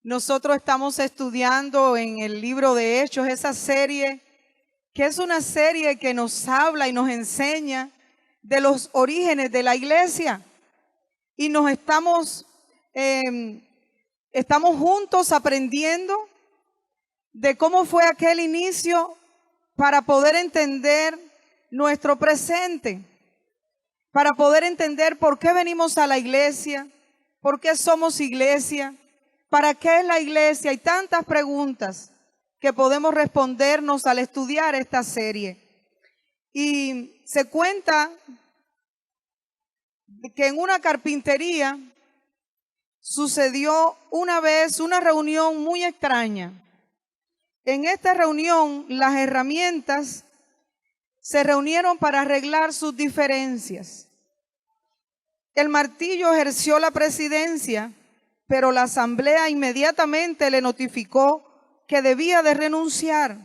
Nosotros estamos estudiando en el libro de Hechos esa serie, que es una serie que nos habla y nos enseña de los orígenes de la iglesia. Y nos estamos juntos aprendiendo de cómo fue aquel inicio para poder entender nuestro presente, para poder entender por qué venimos a la iglesia, por qué somos iglesia, para qué es la iglesia. Hay tantas preguntas que podemos respondernos al estudiar esta serie. Y se cuenta que en una carpintería sucedió una vez una reunión muy extraña. En esta reunión, las herramientas se reunieron para arreglar sus diferencias. El martillo ejerció la presidencia, pero la asamblea inmediatamente le notificó que debía de renunciar.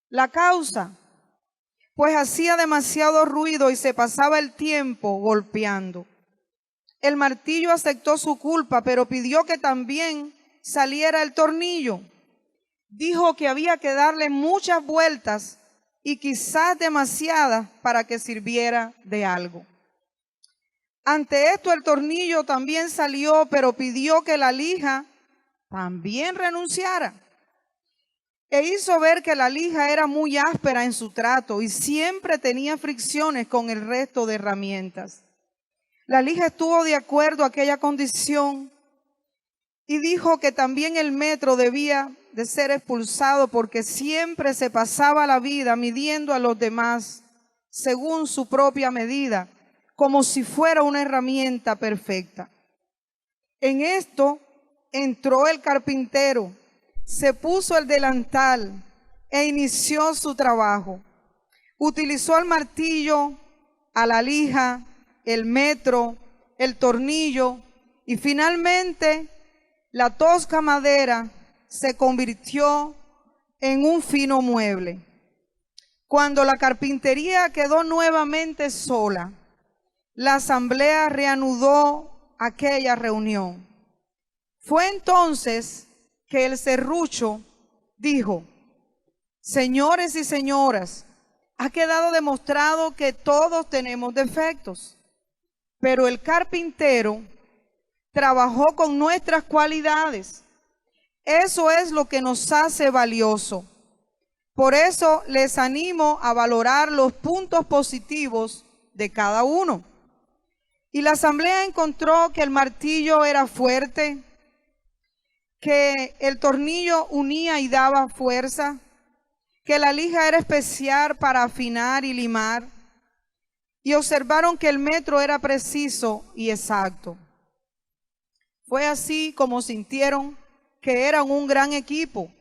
La causa, pues hacía demasiado ruido y se pasaba el tiempo golpeando. El martillo aceptó su culpa, pero pidió que también saliera el tornillo. Dijo que había que darle muchas vueltas y quizás demasiadas para que sirviera de algo. Ante esto el tornillo también salió, pero pidió que la lija también renunciara. E hizo ver que la lija era muy áspera en su trato y siempre tenía fricciones con el resto de herramientas. La lija estuvo de acuerdo a aquella condición y dijo que también el metro debía de ser expulsado porque siempre se pasaba la vida midiendo a los demás según su propia medida, como si fuera una herramienta perfecta. En esto entró el carpintero, se puso el delantal e inició su trabajo. Utilizó el martillo, a la lija, el metro, el tornillo y finalmente la tosca madera se convirtió en un fino mueble. Cuando la carpintería quedó nuevamente sola, la asamblea reanudó aquella reunión. Fue entonces que el serrucho dijo: señores y señoras, ha quedado demostrado que todos tenemos defectos, pero el carpintero trabajó con nuestras cualidades. Eso es lo que nos hace valioso. Por eso les animo a valorar los puntos positivos de cada uno. Y la asamblea encontró que el martillo era fuerte, que el tornillo unía y daba fuerza, que la lija era especial para afinar y limar, y observaron que el metro era preciso y exacto. Fue así como sintieron que eran un gran equipo,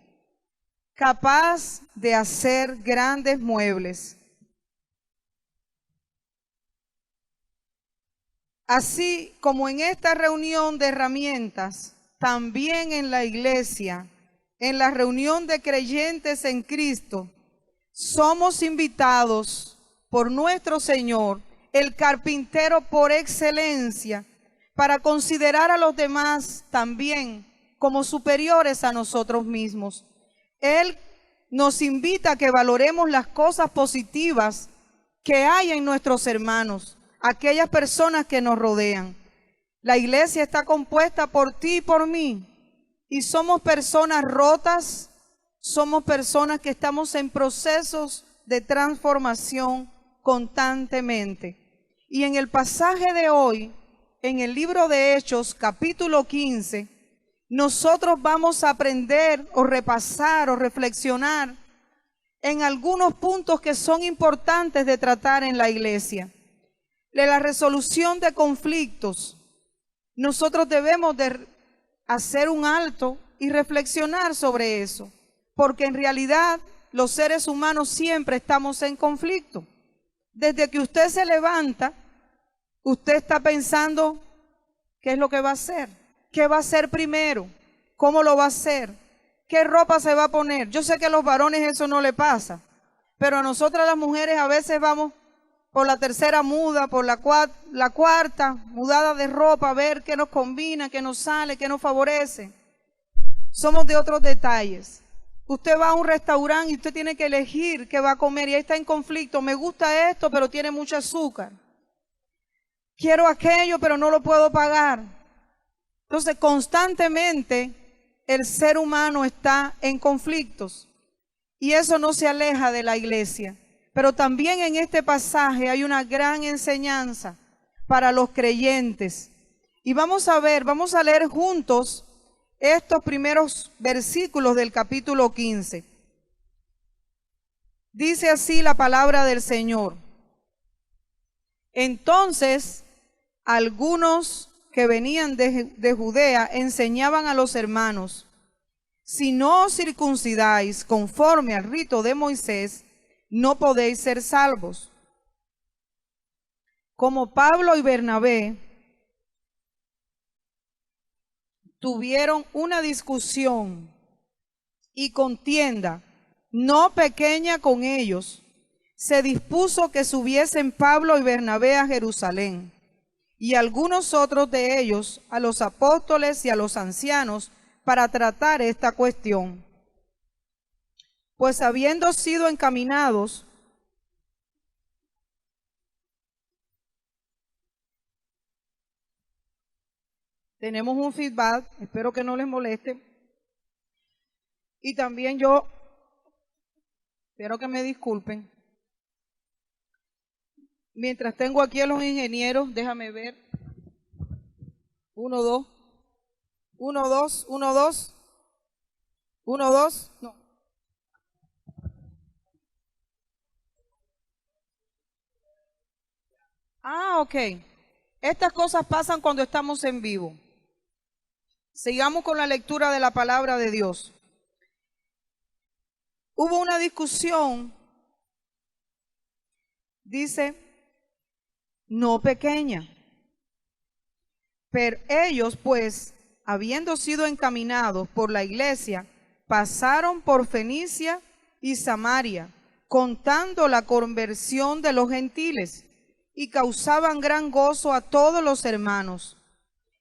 capaz de hacer grandes muebles. Así como en esta reunión de herramientas, también en la iglesia, en la reunión de creyentes en Cristo, somos invitados por nuestro Señor, el carpintero por excelencia, para considerar a los demás también como superiores a nosotros mismos. Él nos invita a que valoremos las cosas positivas que hay en nuestros hermanos, aquellas personas que nos rodean. La iglesia está compuesta por ti y por mí, y somos personas rotas, somos personas que estamos en procesos de transformación constantemente. Y en el pasaje de hoy, en el libro de Hechos, capítulo 15, nosotros vamos a aprender o repasar o reflexionar en algunos puntos que son importantes de tratar en la iglesia. De la resolución de conflictos, nosotros debemos de hacer un alto y reflexionar sobre eso, porque en realidad los seres humanos siempre estamos en conflicto. Desde que usted se levanta, usted está pensando qué es lo que va a hacer, qué va a hacer primero, cómo lo va a hacer, qué ropa se va a poner. Yo sé que a los varones eso no le pasa, pero a nosotras las mujeres a veces vamos por la tercera muda, por la cuarta mudada de ropa, a ver qué nos combina, qué nos sale, qué nos favorece. somos de otros detalles. Usted va a un restaurante y usted tiene que elegir qué va a comer y ahí está en conflicto. Me gusta esto, pero tiene mucho azúcar. Quiero aquello, pero no lo puedo pagar. Entonces, constantemente el ser humano está en conflictos y eso no se aleja de la iglesia. Pero también en este pasaje hay una gran enseñanza para los creyentes. Y vamos a leer juntos estos primeros versículos del capítulo 15. Dice así la palabra del Señor. Entonces, algunos que venían de Judea enseñaban a los hermanos: si no os circuncidáis conforme al rito de Moisés, no podéis ser salvos. Como Pablo y Bernabé tuvieron una discusión y contienda no pequeña con ellos, se dispuso que subiesen Pablo y Bernabé a Jerusalén, y algunos otros de ellos a los apóstoles y a los ancianos para tratar esta cuestión. Pues habiendo sido encaminados, tenemos un feedback, espero que no les moleste, y también yo espero que me disculpen. Mientras tengo aquí a los ingenieros, déjame ver. 1, 2. 1, 2, 1, 2. 1, 2. No. Ok. Estas cosas pasan cuando estamos en vivo. Sigamos con la lectura de la palabra de Dios. Hubo una discusión, dice, no pequeña. Pero ellos, pues, habiendo sido encaminados por la iglesia, pasaron por Fenicia y Samaria, contando la conversión de los gentiles, y causaban gran gozo a todos los hermanos.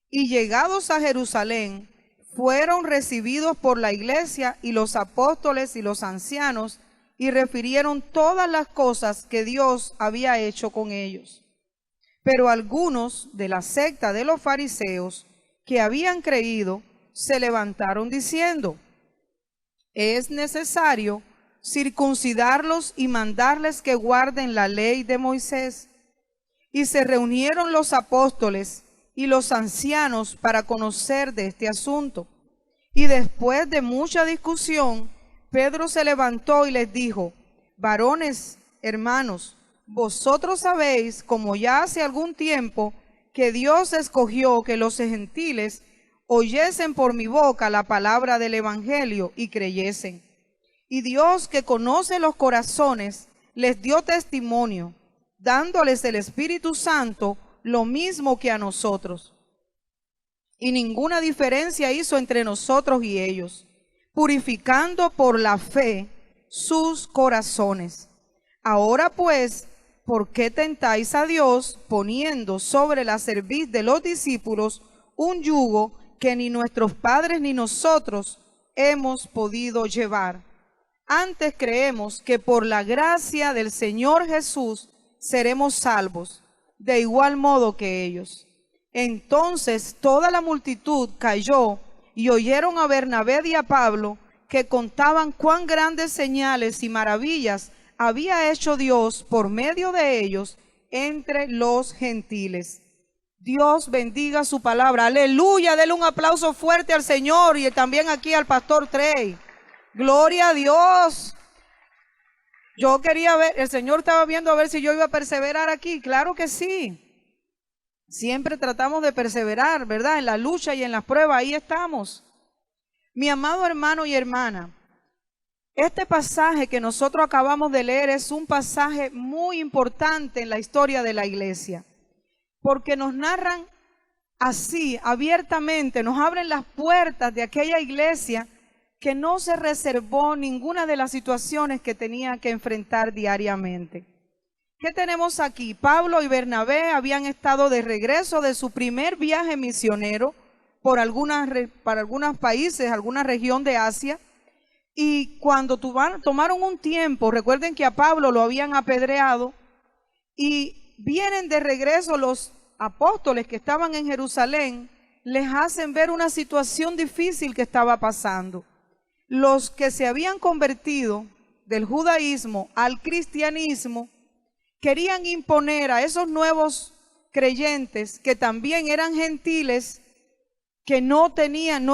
Y llegados a Jerusalén, fueron recibidos por la iglesia y los apóstoles y los ancianos, y refirieron todas las cosas que Dios había hecho con ellos. Pero algunos de la secta de los fariseos que habían creído se levantaron diciendo: es necesario circuncidarlos y mandarles que guarden la ley de Moisés. Y se reunieron los apóstoles y los ancianos para conocer de este asunto. Y después de mucha discusión, Pedro se levantó y les dijo: varones, hermanos, vosotros sabéis, como ya hace algún tiempo, que Dios escogió que los gentiles oyesen por mi boca la palabra del evangelio y creyesen. Y Dios, que conoce los corazones, les dio testimonio, dándoles el Espíritu Santo lo mismo que a nosotros. Y ninguna diferencia hizo entre nosotros y ellos, purificando por la fe sus corazones. Ahora pues, ¿por qué tentáis a Dios poniendo sobre la cerviz de los discípulos un yugo que ni nuestros padres ni nosotros hemos podido llevar? Antes creemos que por la gracia del Señor Jesús seremos salvos, de igual modo que ellos. Entonces toda la multitud cayó y oyeron a Bernabé y a Pablo, que contaban cuán grandes señales y maravillas había hecho Dios por medio de ellos entre los gentiles. Dios bendiga su palabra. Aleluya, denle un aplauso fuerte al Señor y también aquí al pastor Trey. Gloria a Dios. Yo quería ver, el Señor estaba viendo a ver si yo iba a perseverar aquí. Claro que sí. Siempre tratamos de perseverar, ¿verdad? En la lucha y en las pruebas, ahí estamos. Mi amado hermano y hermana, este pasaje que nosotros acabamos de leer es un pasaje muy importante en la historia de la iglesia, porque nos narran así, abiertamente, nos abren las puertas de aquella iglesia que no se reservó ninguna de las situaciones que tenía que enfrentar diariamente. ¿Qué tenemos aquí? Pablo y Bernabé habían estado de regreso de su primer viaje misionero, para algunos países, alguna región de Asia. Y cuando tomaron un tiempo, recuerden que a Pablo lo habían apedreado, y vienen de regreso los apóstoles que estaban en Jerusalén, les hacen ver una situación difícil que estaba pasando. Los que se habían convertido del judaísmo al cristianismo querían imponer a esos nuevos creyentes, que también eran gentiles, que no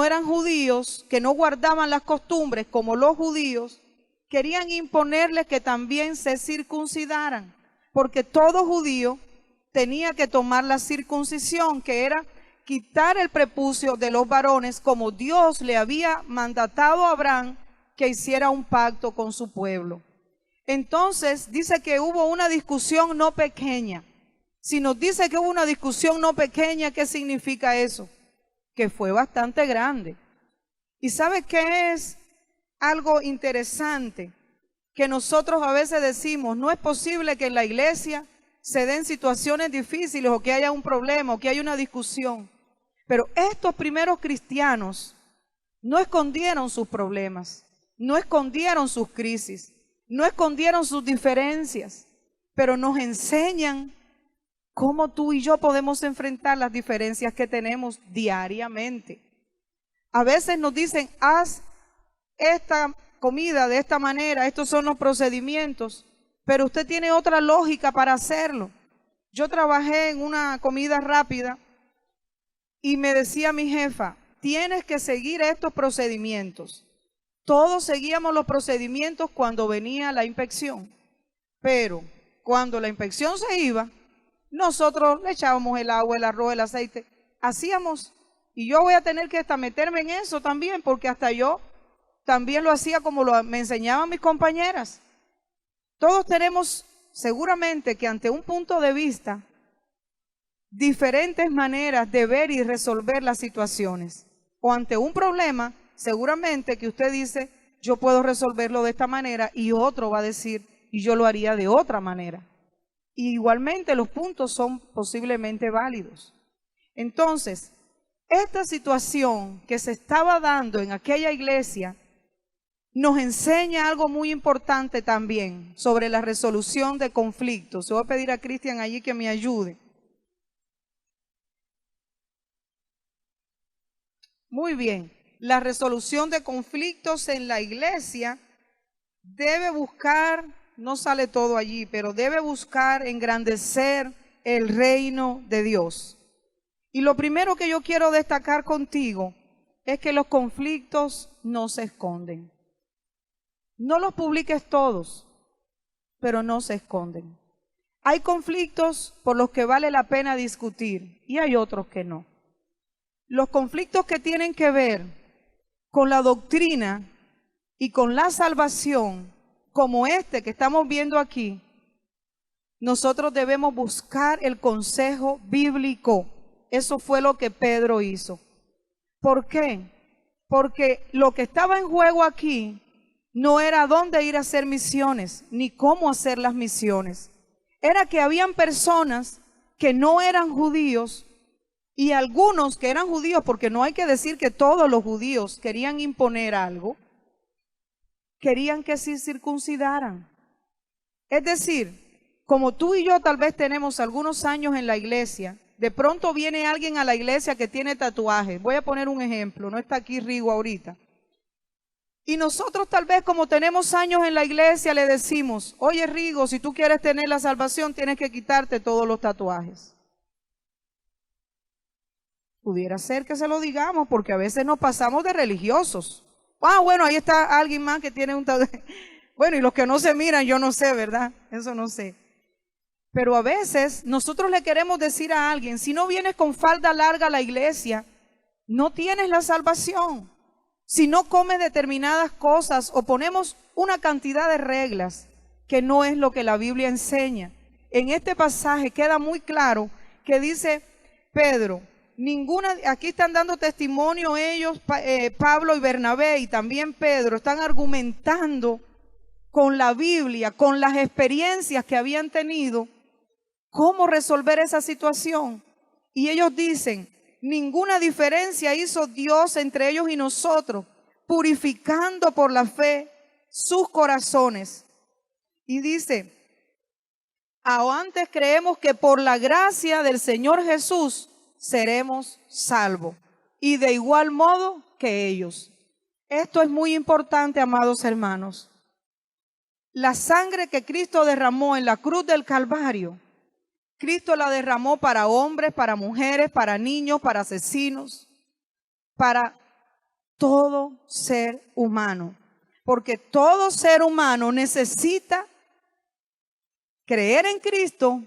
eran judíos, que no guardaban las costumbres como los judíos, querían imponerles que también se circuncidaran, porque todo judío tenía que tomar la circuncisión, que era quitar el prepucio de los varones, como Dios le había mandatado a Abraham que hiciera un pacto con su pueblo. Entonces dice que hubo una discusión no pequeña. Si nos dice que hubo una discusión no pequeña, ¿qué significa eso? Que fue bastante grande. ¿Y sabe qué es algo interesante? Que nosotros a veces decimos, no es posible que en la iglesia se den situaciones difíciles, o que haya un problema, o que haya una discusión. Pero estos primeros cristianos no escondieron sus problemas, no escondieron sus crisis, no escondieron sus diferencias, pero nos enseñan cómo tú y yo podemos enfrentar las diferencias que tenemos diariamente. A veces nos dicen, haz esta comida de esta manera, estos son los procedimientos, pero usted tiene otra lógica para hacerlo. Yo trabajé en una comida rápida y me decía mi jefa, tienes que seguir estos procedimientos. Todos seguíamos los procedimientos cuando venía la inspección, pero cuando la inspección se iba, nosotros le echábamos el agua, el arroz, el aceite, hacíamos, y yo voy a tener que hasta meterme en eso también, porque hasta yo también lo hacía como me enseñaban mis compañeras. Todos tenemos seguramente que ante un punto de vista, diferentes maneras de ver y resolver las situaciones. O ante un problema, seguramente que usted dice, yo puedo resolverlo de esta manera, y otro va a decir, y yo lo haría de otra manera. Y igualmente los puntos son posiblemente válidos. Entonces, esta situación que se estaba dando en aquella iglesia nos enseña algo muy importante también sobre la resolución de conflictos. Yo voy a pedir a Cristian allí que me ayude. Muy bien, la resolución de conflictos en la iglesia debe buscar, no sale todo allí, pero debe buscar engrandecer el reino de Dios. Y lo primero que yo quiero destacar contigo es que los conflictos no se esconden. No los publiques todos, pero no se esconden. Hay conflictos por los que vale la pena discutir y hay otros que no. Los conflictos que tienen que ver con la doctrina y con la salvación, como este que estamos viendo aquí, nosotros debemos buscar el consejo bíblico. Eso fue lo que Pedro hizo. ¿Por qué? Porque lo que estaba en juego aquí no era dónde ir a hacer misiones, ni cómo hacer las misiones. Era que habían personas que no eran judíos, y algunos que eran judíos, porque no hay que decir que todos los judíos querían imponer algo, querían que se circuncidaran. Es decir, como tú y yo tal vez tenemos algunos años en la iglesia, de pronto viene alguien a la iglesia que tiene tatuajes. Voy a poner un ejemplo, no está aquí Rigo ahorita. Y nosotros tal vez como tenemos años en la iglesia le decimos, oye Rigo, si tú quieres tener la salvación tienes que quitarte todos los tatuajes. Pudiera ser que se lo digamos porque a veces nos pasamos de religiosos. Ah, bueno, ahí está alguien más que tiene un tatuaje. Bueno, y los que no se miran, yo no sé, ¿verdad? Eso no sé. Pero a veces nosotros le queremos decir a alguien, si no vienes con falda larga a la iglesia, no tienes la salvación. Si no comes determinadas cosas o ponemos una cantidad de reglas que no es lo que la Biblia enseña. En este pasaje queda muy claro que dice Pedro, aquí están dando testimonio ellos, Pablo y Bernabé y también Pedro, están argumentando con la Biblia, con las experiencias que habían tenido, cómo resolver esa situación. Y ellos dicen, ninguna diferencia hizo Dios entre ellos y nosotros, purificando por la fe sus corazones. Y dice, antes creemos que por la gracia del Señor Jesús seremos salvos, y de igual modo que ellos. Esto es muy importante, amados hermanos. La sangre que Cristo derramó en la cruz del Calvario, Cristo la derramó para hombres, para mujeres, para niños, para asesinos, para todo ser humano. Porque todo ser humano necesita creer en Cristo,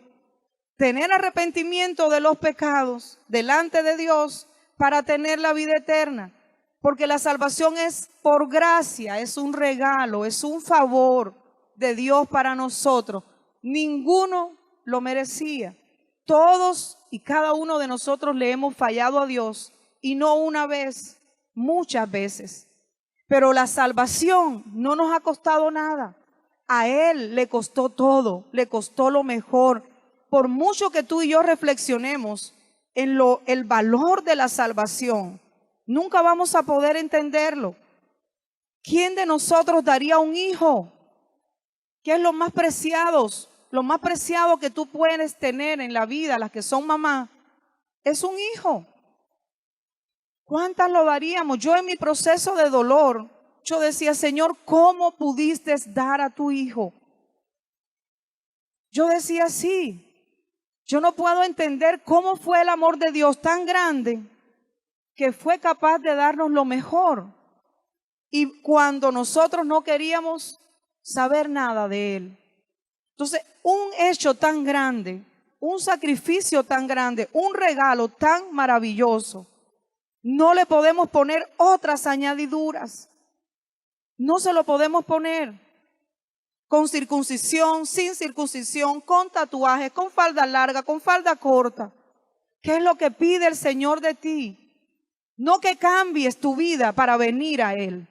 tener arrepentimiento de los pecados delante de Dios para tener la vida eterna. Porque la salvación es por gracia, es un regalo, es un favor de Dios para nosotros. Ninguno lo merecía. Todos y cada uno de nosotros le hemos fallado a Dios, y no una vez, muchas veces. Pero la salvación no nos ha costado nada. A Él le costó todo, le costó lo mejor. Por mucho que tú y yo reflexionemos en el valor de la salvación, nunca vamos a poder entenderlo. ¿Quién de nosotros daría un hijo? ¿Qué es lo más preciado? Lo más preciado que tú puedes tener en la vida, las que son mamás, es un hijo. ¿Cuántas lo daríamos? Yo en mi proceso de dolor, yo decía, Señor, ¿cómo pudiste dar a tu hijo? Yo decía, sí, yo no puedo entender cómo fue el amor de Dios tan grande que fue capaz de darnos lo mejor. Y cuando nosotros no queríamos saber nada de Él. Entonces, un hecho tan grande, un sacrificio tan grande, un regalo tan maravilloso, no le podemos poner otras añadiduras. No se lo podemos poner. Con circuncisión, sin circuncisión, con tatuajes, con falda larga, con falda corta. ¿Qué es lo que pide el Señor de ti? No que cambies tu vida para venir a Él.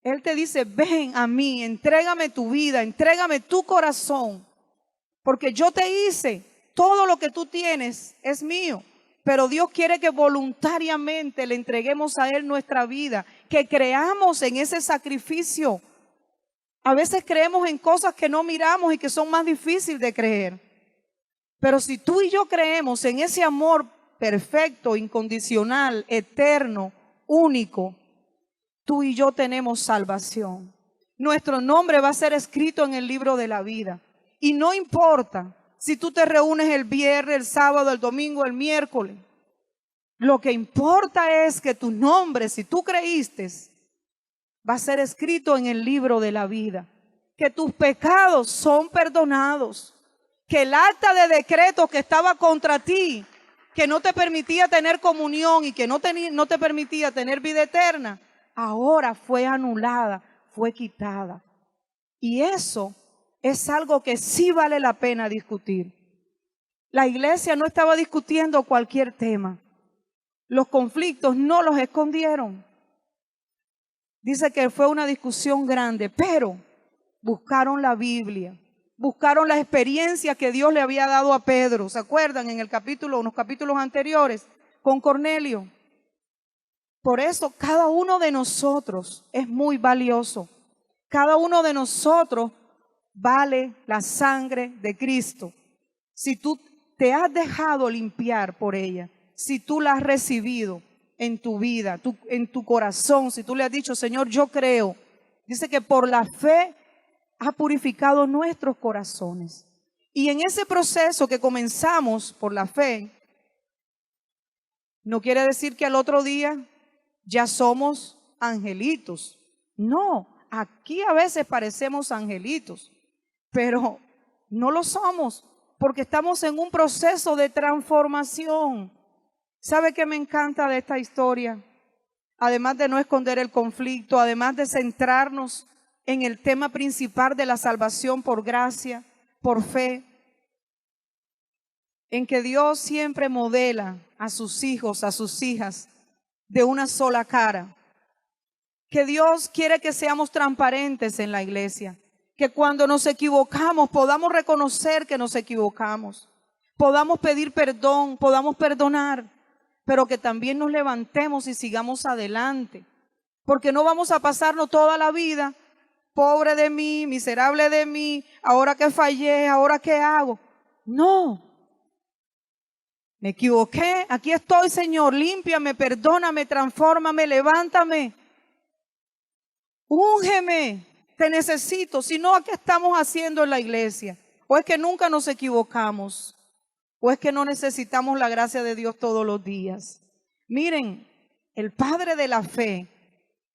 Él te dice, ven a mí, entrégame tu vida, entrégame tu corazón. Porque yo te hice, todo lo que tú tienes es mío. Pero Dios quiere que voluntariamente le entreguemos a Él nuestra vida, que creamos en ese sacrificio. A veces creemos en cosas que no miramos y que son más difíciles de creer. Pero si tú y yo creemos en ese amor perfecto, incondicional, eterno, único, tú y yo tenemos salvación. Nuestro nombre va a ser escrito en el libro de la vida. Y no importa si tú te reúnes el viernes, el sábado, el domingo, el miércoles. Lo que importa es que tu nombre, si tú creíste, va a ser escrito en el libro de la vida. Que tus pecados son perdonados. Que el acta de decreto que estaba contra ti, que no te permitía tener comunión y que no te permitía tener vida eterna, ahora fue anulada, fue quitada. Y eso es algo que sí vale la pena discutir. La iglesia no estaba discutiendo cualquier tema. Los conflictos no los escondieron. Dice que fue una discusión grande, pero buscaron la Biblia, buscaron la experiencia que Dios le había dado a Pedro. ¿Se acuerdan en unos capítulos anteriores con Cornelio? Por eso cada uno de nosotros es muy valioso. Cada uno de nosotros vale la sangre de Cristo. Si tú te has dejado limpiar por ella, si tú la has recibido en tu vida, en tu corazón, si tú le has dicho, Señor, yo creo. Dice que por la fe ha purificado nuestros corazones. Y en ese proceso que comenzamos por la fe, no quiere decir que al otro día ya somos angelitos. No, aquí a veces parecemos angelitos, pero no lo somos porque estamos en un proceso de transformación. ¿Sabe qué me encanta de esta historia? Además de no esconder el conflicto, además de centrarnos en el tema principal de la salvación por gracia, por fe, en que Dios siempre modela a sus hijos, a sus hijas, de una sola cara. Que Dios quiere que seamos transparentes en la iglesia. Que cuando nos equivocamos podamos reconocer que nos equivocamos. Podamos pedir perdón, podamos perdonar. pero que también nos levantemos y sigamos adelante, porque no vamos a pasarnos toda la vida, pobre de mí, miserable de mí, ahora que fallé, ahora qué hago. No, me equivoqué, aquí estoy, Señor, límpiame, perdóname, transfórmame, levántame, úngeme, te necesito. Si no, ¿qué estamos haciendo en la iglesia? ¿O es que nunca nos equivocamos? ¿O es que no necesitamos la gracia de Dios todos los días? Miren, el padre de la fe,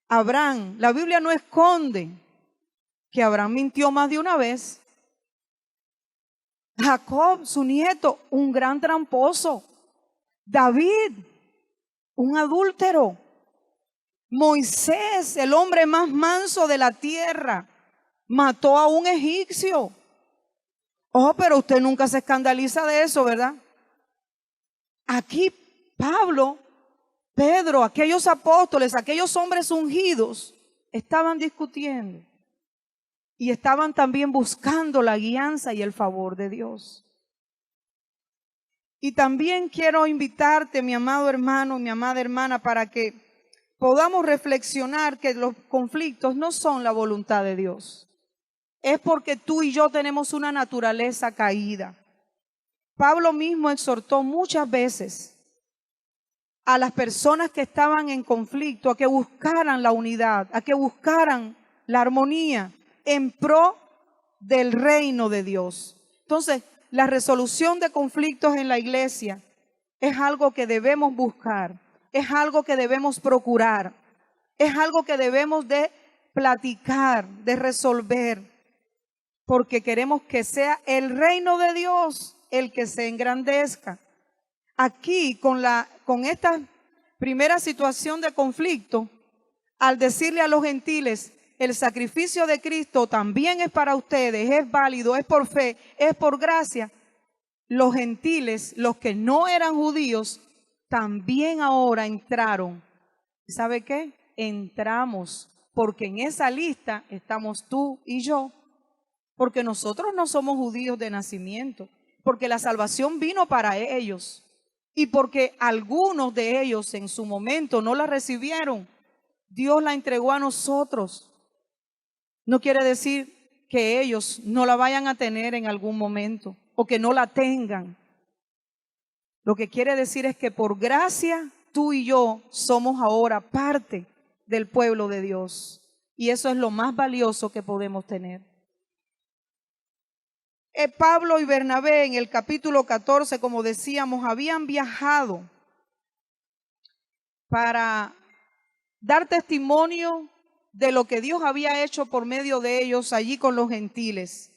Abraham, la Biblia no esconde que Abraham mintió más de una vez. Jacob, su nieto, un gran tramposo. David, un adúltero. Moisés, el hombre más manso de la tierra, mató a un egipcio. Oh, pero usted nunca se escandaliza de eso, ¿verdad? Aquí Pablo, Pedro, aquellos apóstoles, aquellos hombres ungidos, estaban discutiendo y estaban también buscando la guianza y el favor de Dios. Y también quiero invitarte, mi amado hermano, mi amada hermana, para que podamos reflexionar que los conflictos no son la voluntad de Dios. Es porque tú y yo tenemos una naturaleza caída. Pablo mismo exhortó muchas veces a las personas que estaban en conflicto a que buscaran la unidad, a que buscaran la armonía en pro del reino de Dios. Entonces, la resolución de conflictos en la iglesia es algo que debemos buscar, es algo que debemos procurar, es algo que debemos de platicar, de resolver, porque queremos que sea el reino de Dios el que se engrandezca. Aquí, con esta primera situación de conflicto, al decirle a los gentiles, el sacrificio de Cristo también es para ustedes, es válido, es por fe, es por gracia, los gentiles, los que no eran judíos, también ahora entraron. ¿Sabe qué? Entramos, porque en esa lista estamos tú y yo, porque nosotros no somos judíos de nacimiento, porque la salvación vino para ellos y porque algunos de ellos en su momento no la recibieron, Dios la entregó a nosotros. No quiere decir que ellos no la vayan a tener en algún momento o que no la tengan. Lo que quiere decir es que por gracia tú y yo somos ahora parte del pueblo de Dios. Y eso es lo más valioso que podemos tener. Pablo y Bernabé en el capítulo 14, como decíamos, habían viajado para dar testimonio de lo que Dios había hecho por medio de ellos allí con los gentiles.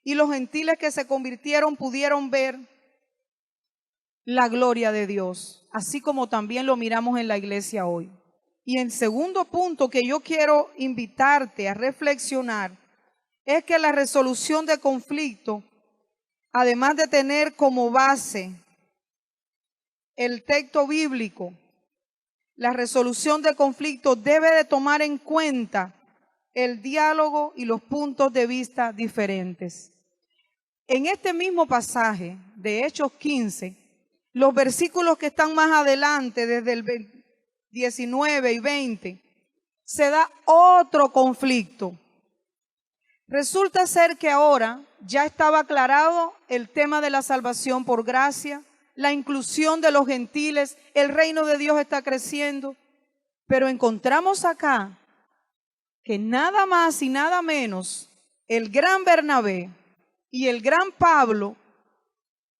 Y los gentiles que se convirtieron pudieron ver la gloria de Dios, así como también lo miramos en la iglesia hoy. Y el segundo punto que yo quiero invitarte a reflexionar es que la resolución de conflicto, además de tener como base el texto bíblico, la resolución de conflicto debe de tomar en cuenta el diálogo y los puntos de vista diferentes. En este mismo pasaje de Hechos 15, los versículos que están más adelante, desde el 19 y 20, se da otro conflicto. Resulta ser que ahora ya estaba aclarado el tema de la salvación por gracia, la inclusión de los gentiles, el reino de Dios está creciendo, pero encontramos acá que nada más y nada menos el gran Bernabé y el gran Pablo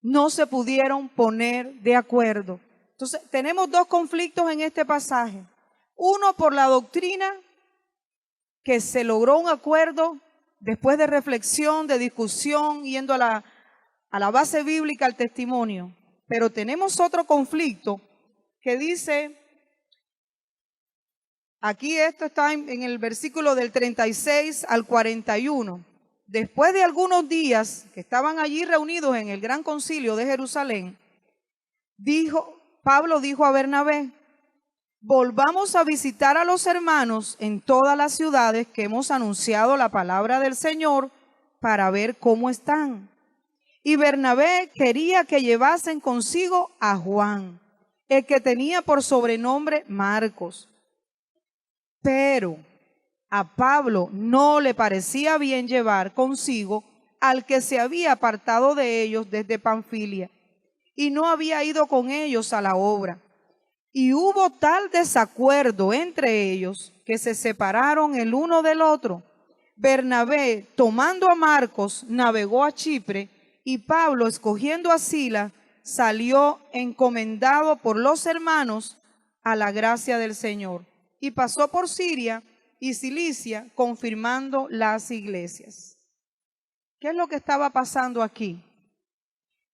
no se pudieron poner de acuerdo. Entonces, tenemos dos conflictos en este pasaje. Uno por la doctrina, que se logró un acuerdo después de reflexión, de discusión, yendo a la base bíblica, al testimonio. Pero tenemos otro conflicto que dice, aquí esto está en el versículo del 36 al 41. Después de algunos días que estaban allí reunidos en el gran concilio de Jerusalén, Pablo dijo a Bernabé, volvamos a visitar a los hermanos en todas las ciudades que hemos anunciado la palabra del Señor para ver cómo están. Y Bernabé quería que llevasen consigo a Juan, el que tenía por sobrenombre Marcos. Pero a Pablo no le parecía bien llevar consigo al que se había apartado de ellos desde Panfilia y no había ido con ellos a la obra. Y hubo tal desacuerdo entre ellos que se separaron el uno del otro. Bernabé, tomando a Marcos, navegó a Chipre, y Pablo, escogiendo a Silas, salió encomendado por los hermanos a la gracia del Señor, y pasó por Siria y Cilicia, confirmando las iglesias. ¿Qué es lo que estaba pasando aquí?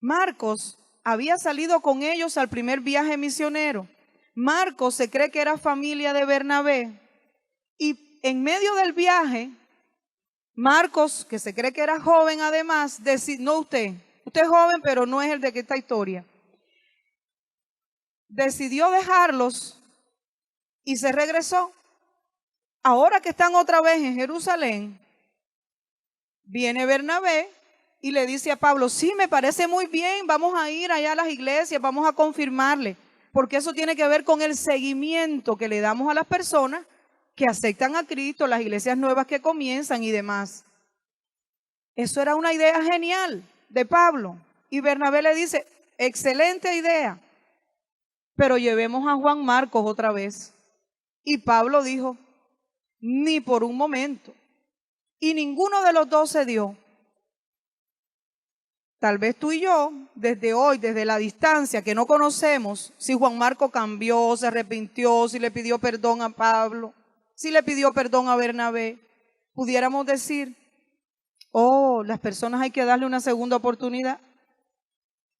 Marcos había salido con ellos al primer viaje misionero. Marcos se cree que era familia de Bernabé, y en medio del viaje, Marcos, que se cree que era joven además, no usted es joven, pero no es el de esta historia, decidió dejarlos y se regresó. Ahora que están otra vez en Jerusalén, viene Bernabé y le dice a Pablo: sí, me parece muy bien, vamos a ir allá a las iglesias, vamos a confirmarle, porque eso tiene que ver con el seguimiento que le damos a las personas que aceptan a Cristo, las iglesias nuevas que comienzan y demás. Eso era una idea genial de Pablo. Y Bernabé le dice: excelente idea, pero llevemos a Juan Marcos otra vez. Y Pablo dijo: ni por un momento. Y ninguno de los dos se dio. Tal vez tú y yo, desde hoy, desde la distancia, que no conocemos si Juan Marco cambió, se arrepintió, si le pidió perdón a Pablo, si le pidió perdón a Bernabé, pudiéramos decir: oh, las personas hay que darle una segunda oportunidad.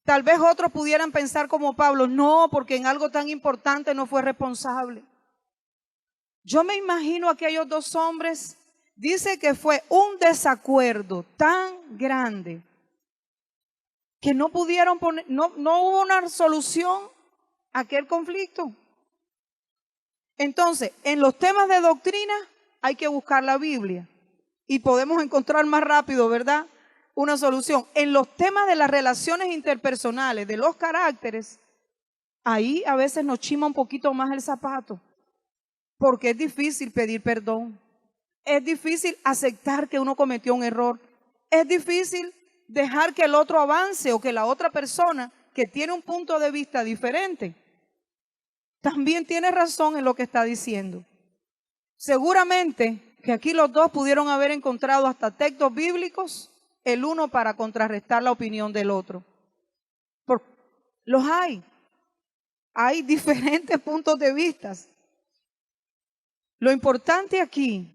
Tal vez otros pudieran pensar como Pablo: no, porque en algo tan importante no fue responsable. Yo me imagino a aquellos dos hombres, dice que fue un desacuerdo tan grande que no pudieron poner, no hubo una solución a aquel conflicto. Entonces, en los temas de doctrina hay que buscar la Biblia y podemos encontrar más rápido, ¿verdad?, una solución. En los temas de las relaciones interpersonales, de los caracteres, ahí a veces nos chima un poquito más el zapato, porque es difícil pedir perdón, es difícil aceptar que uno cometió un error, es difícil dejar que el otro avance o que la otra persona que tiene un punto de vista diferente también tiene razón en lo que está diciendo. Seguramente que aquí los dos pudieron haber encontrado hasta textos bíblicos, el uno para contrarrestar la opinión del otro. Los hay diferentes puntos de vista. Lo importante aquí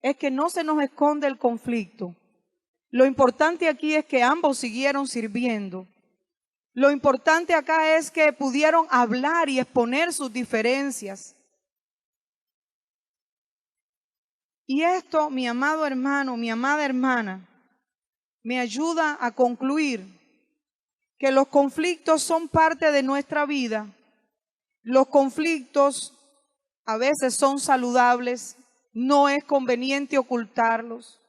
es que no se nos esconde el conflicto. Lo importante aquí es que ambos siguieron sirviendo. Lo importante acá es que pudieron hablar y exponer sus diferencias. Y esto, mi amado hermano, mi amada hermana, me ayuda a concluir que los conflictos son parte de nuestra vida. Los conflictos a veces son saludables, no es conveniente ocultarlos.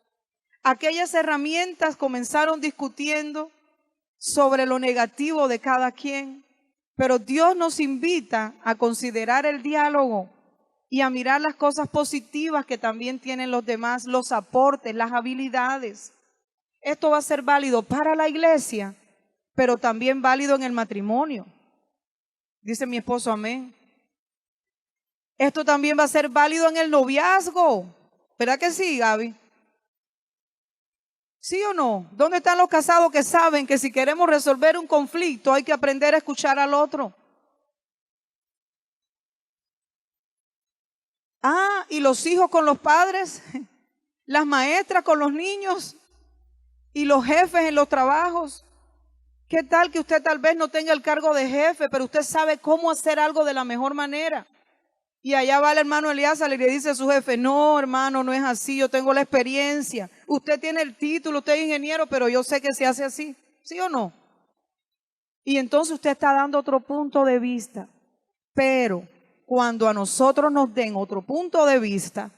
Aquellas herramientas comenzaron discutiendo sobre lo negativo de cada quien, pero Dios nos invita a considerar el diálogo y a mirar las cosas positivas que también tienen los demás, los aportes, las habilidades. Esto va a ser válido para la iglesia, pero también válido en el matrimonio. Dice mi esposo, amén. Esto también va a ser válido en el noviazgo. ¿Verdad que sí, Gaby? ¿Sí o no? ¿Dónde están los casados que saben que si queremos resolver un conflicto hay que aprender a escuchar al otro? Y los hijos con los padres, las maestras con los niños y los jefes en los trabajos. ¿Qué tal que usted tal vez no tenga el cargo de jefe, pero usted sabe cómo hacer algo de la mejor manera? Y allá va el hermano Elías y le dice a su jefe: no, hermano, no es así, yo tengo la experiencia. Usted tiene el título, usted es ingeniero, pero yo sé que se hace así. ¿Sí o no? Y entonces usted está dando otro punto de vista. Pero cuando a nosotros nos den otro punto de vista,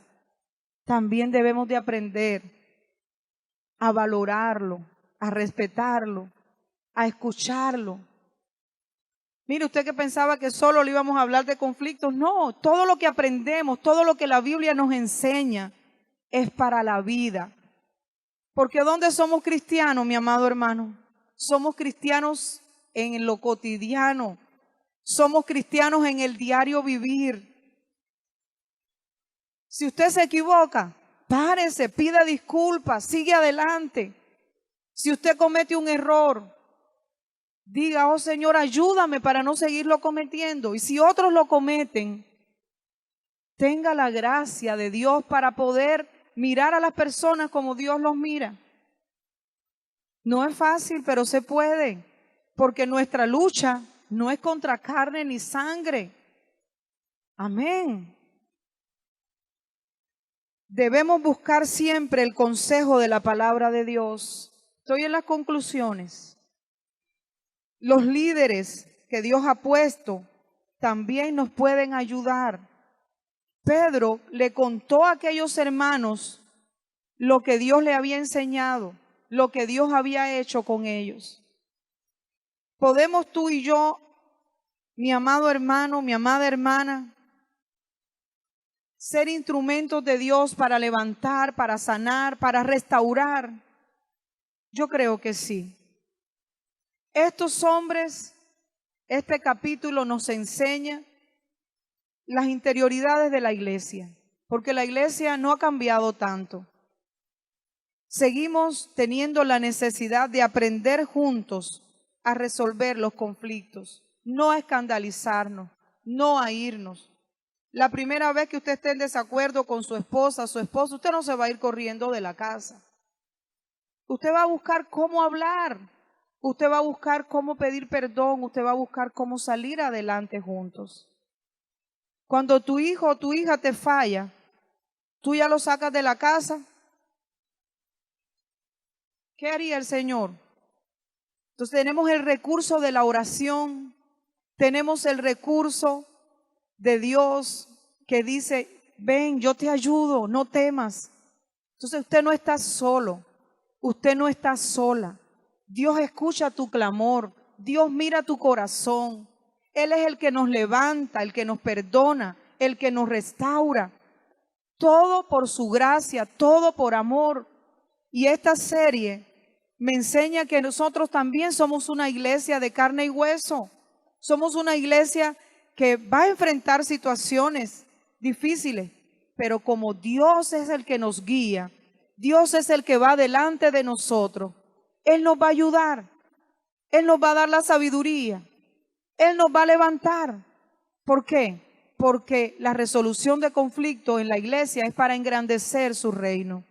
también debemos de aprender a valorarlo, a respetarlo, a escucharlo. Mire, usted que pensaba que solo le íbamos a hablar de conflictos. No, todo lo que aprendemos, todo lo que la Biblia nos enseña es para la vida. Porque ¿dónde somos cristianos, mi amado hermano? Somos cristianos en lo cotidiano. Somos cristianos en el diario vivir. Si usted se equivoca, párese, pida disculpas, sigue adelante. Si usted comete un error, diga, oh Señor, ayúdame para no seguirlo cometiendo. Y si otros lo cometen, tenga la gracia de Dios para poder mirar a las personas como Dios los mira. No es fácil, pero se puede, porque nuestra lucha no es contra carne ni sangre. Amén. Debemos buscar siempre el consejo de la palabra de Dios. Estoy en las conclusiones. Los líderes que Dios ha puesto también nos pueden ayudar. Pedro le contó a aquellos hermanos lo que Dios le había enseñado, lo que Dios había hecho con ellos. Podemos tú y yo, mi amado hermano, mi amada hermana, ser instrumentos de Dios para levantar, para sanar, para restaurar. Yo creo que sí. Estos hombres, este capítulo nos enseña las interioridades de la iglesia, porque la iglesia no ha cambiado tanto. Seguimos teniendo la necesidad de aprender juntos a resolver los conflictos, no a escandalizarnos, no a irnos. La primera vez que usted esté en desacuerdo con su esposa, su esposo, usted no se va a ir corriendo de la casa. Usted va a buscar cómo hablar, usted va a buscar cómo pedir perdón, usted va a buscar cómo salir adelante juntos. Cuando tu hijo o tu hija te falla, tú ya lo sacas de la casa. ¿Qué haría el Señor? Entonces tenemos el recurso de la oración, tenemos el recurso de Dios que dice, ven, yo te ayudo, no temas. Entonces usted no está solo, usted no está sola. Dios escucha tu clamor, Dios mira tu corazón. Él es el que nos levanta, el que nos perdona, el que nos restaura. Todo por su gracia, todo por amor. Y esta serie me enseña que nosotros también somos una iglesia de carne y hueso. Somos una iglesia que va a enfrentar situaciones difíciles, pero como Dios es el que nos guía, Dios es el que va delante de nosotros, Él nos va a ayudar, Él nos va a dar la sabiduría, Él nos va a levantar. ¿Por qué? Porque la resolución de conflictos en la iglesia es para engrandecer su reino.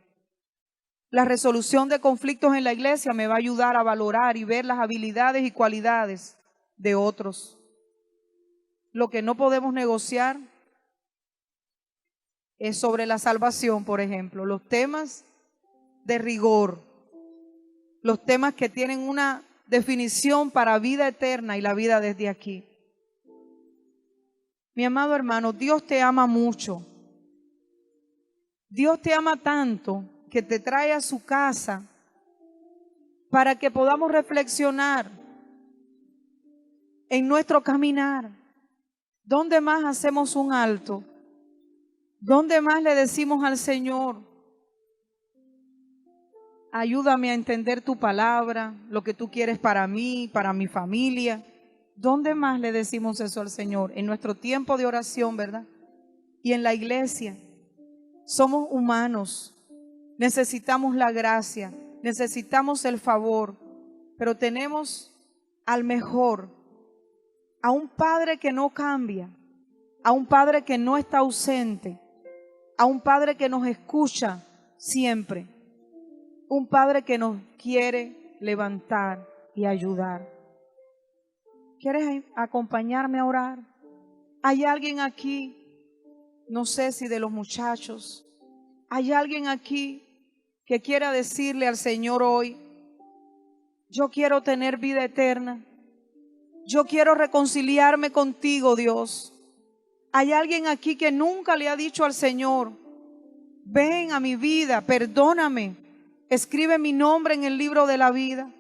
La resolución de conflictos en la iglesia me va a ayudar a valorar y ver las habilidades y cualidades de otros. Lo que no podemos negociar es sobre la salvación, por ejemplo, los temas de rigor, los temas que tienen una definición para vida eterna y la vida desde aquí. Mi amado hermano, Dios te ama mucho. Dios te ama tanto que te trae a su casa para que podamos reflexionar en nuestro caminar. ¿Dónde más hacemos un alto? ¿Dónde más le decimos al Señor, ayúdame a entender tu palabra, lo que tú quieres para mí, para mi familia? ¿Dónde más le decimos eso al Señor? En nuestro tiempo de oración, ¿verdad? Y en la iglesia. Somos humanos, necesitamos la gracia, necesitamos el favor, pero tenemos al mejor, a un Padre que no cambia, a un Padre que no está ausente, a un Padre que nos escucha siempre, un Padre que nos quiere levantar y ayudar. ¿Quieres acompañarme a orar? ¿Hay alguien aquí? No sé si de los muchachos, ¿hay alguien aquí que quiera decirle al Señor hoy, yo quiero tener vida eterna? Yo quiero reconciliarme contigo, Dios. ¿Hay alguien aquí que nunca le ha dicho al Señor, ven a mi vida, perdóname, escribe mi nombre en el libro de la vida?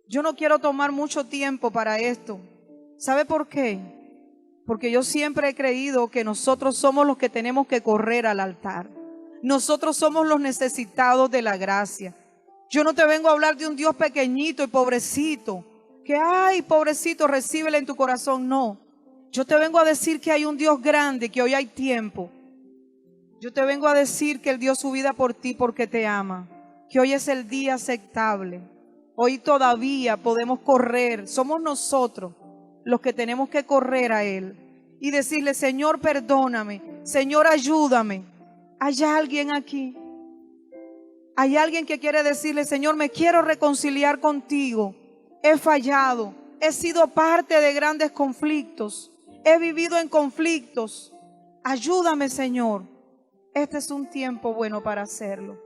Yo no quiero tomar mucho tiempo para esto, ¿Sabe por qué? Porque yo siempre he creído que nosotros somos los que tenemos que correr al altar. Nosotros somos los necesitados de la gracia. Yo no te vengo a hablar de un Dios pequeñito y pobrecito, que ay, pobrecito, recíbele en tu corazón. No, yo te vengo a decir que hay un Dios grande, que hoy hay tiempo. Yo te vengo a decir que Él dio su vida por ti porque te ama, que hoy es el día aceptable. Hoy todavía podemos correr, somos nosotros los que tenemos que correr a Él y decirle: Señor, perdóname, Señor, ayúdame. ¿Hay alguien aquí? Hay alguien que quiere decirle: Señor, me quiero reconciliar contigo. He fallado, he sido parte de grandes conflictos, he vivido en conflictos. Ayúdame, Señor. Este es un tiempo bueno para hacerlo.